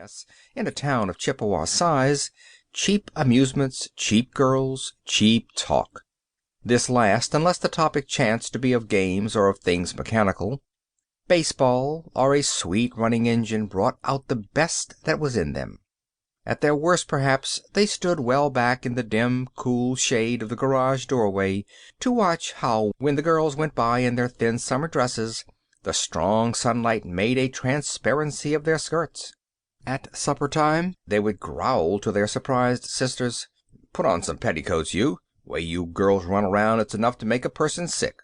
class in a town of Chippewa size, cheap amusements, cheap girls, cheap talk. This last, unless the topic chanced to be of games or of things mechanical. Baseball or a sweet running engine brought out the best that was in them. At their worst, perhaps, they stood well back in the dim, cool shade of the garage doorway to watch how, when the girls went by in their thin summer dresses, the strong sunlight made a transparency of their skirts. At supper time, they would growl to their surprised sisters, "Put on some petticoats, you. Way you girls run around, it's enough to make a person sick."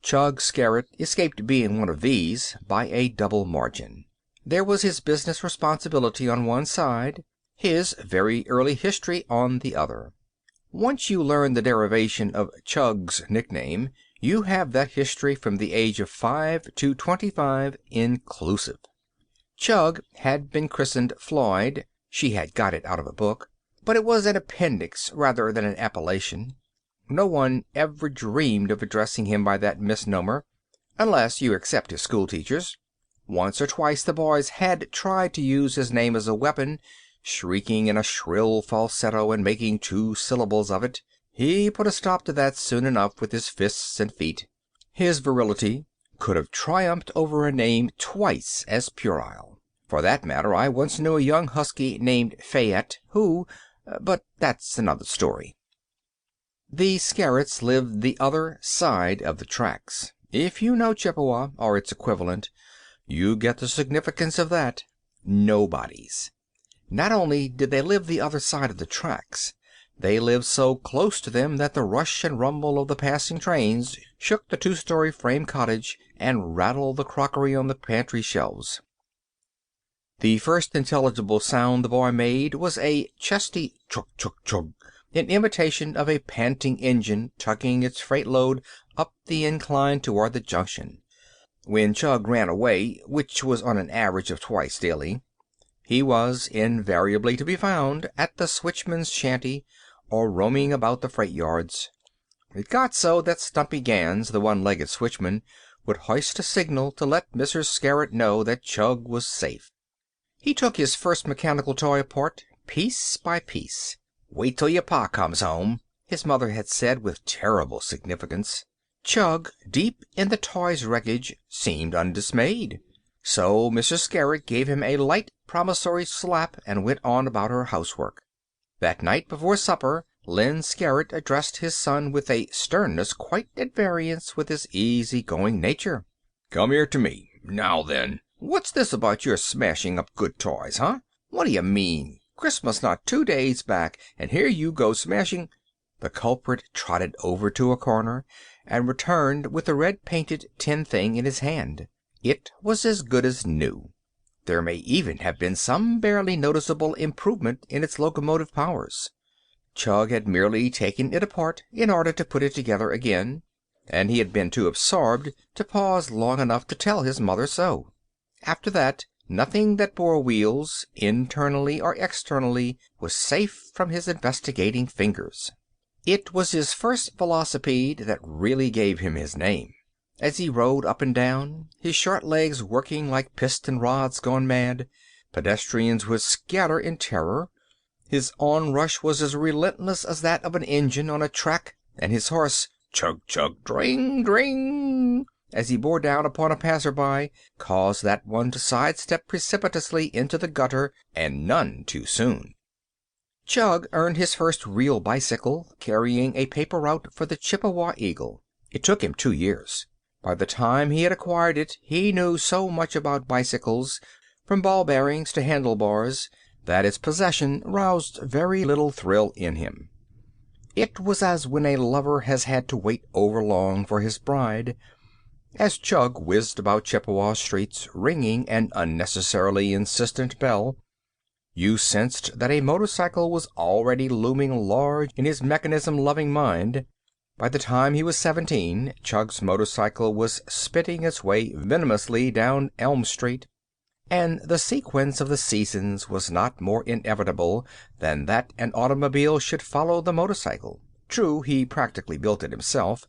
Chug Scarrett escaped being one of these by a double margin. There was his business responsibility on one side, his very early history on the other. Once you learn the derivation of Chug's nickname, you have that history from the age of 5 to 25 inclusive. Chug had been christened Floyd. She had got it out of a book, but it was an appendix rather than an appellation. No one ever dreamed of addressing him by that misnomer, unless you except his schoolteachers. Once or twice the boys had tried to use his name as a weapon, shrieking in a shrill falsetto and making 2 syllables of it. He put a stop to that soon enough with his fists and feet. His virility could have triumphed over a name twice as puerile. For that matter, I once knew a young husky named Fayette but that's another story. The Scarretts lived the other side of the tracks. If you know Chippewa, or its equivalent, you get the significance of that. Nobodies. Not only did they live the other side of the tracks, they lived so close to them that the rush and rumble of the passing trains shook the 2-story frame cottage and rattled the crockery on the pantry shelves. The first intelligible sound the boy made was a chesty chug chug chug, in imitation of a panting engine tugging its freight load up the incline toward the junction. When Chug ran away, which was on an average of twice daily, he was invariably to be found at the switchman's shanty or roaming about the freight yards. It got so that Stumpy Gans, the one-legged switchman, would hoist a signal to let Mrs. Scarrett know that Chug was safe. He took his first mechanical toy apart, piece by piece. "Wait till your pa comes home," his mother had said with terrible significance. Chug, deep in the toy's wreckage, seemed undismayed. So Mrs. Scarrett gave him a light promissory slap and went on about her housework. That night before supper, Len Scarrett addressed his son with a sternness quite at variance with his easy-going nature. "Come here to me. Now then, what's this about your smashing up good toys, huh? What do you mean? Christmas not 2 days back, and here you go smashing—" The culprit trotted over to a corner and returned with the red-painted tin thing in his hand. It was as good as new. There may even have been some barely noticeable improvement in its locomotive powers. Chug had merely taken it apart in order to put it together again, and he had been too absorbed to pause long enough to tell his mother so. After that, nothing that bore wheels, internally or externally, was safe from his investigating fingers. It was his first velocipede that really gave him his name. As he rode up and down, his short legs working like piston rods gone mad, pedestrians would scatter in terror. His onrush was as relentless as that of an engine on a track, and his horse, chug chug dring dring, as he bore down upon a passerby, caused that one to sidestep precipitously into the gutter, and none too soon. Chug earned his first real bicycle, carrying a paper route for the Chippewa Eagle. It took him 2 years. By the time he had acquired it, he knew so much about bicycles, from ball bearings to handlebars, that its possession roused very little thrill in him. It was as when a lover has had to wait overlong for his bride. As Chug whizzed about Chippewa streets, ringing an unnecessarily insistent bell, you sensed that a motorcycle was already looming large in his mechanism-loving mind. By the time he was 17, Chug's motorcycle was spitting its way venomously down Elm Street, and the sequence of the seasons was not more inevitable than that an automobile should follow the motorcycle. True, he practically built it himself,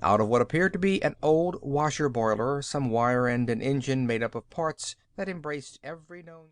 out of what appeared to be an old washer boiler, some wire, and an engine made up of parts that embraced every known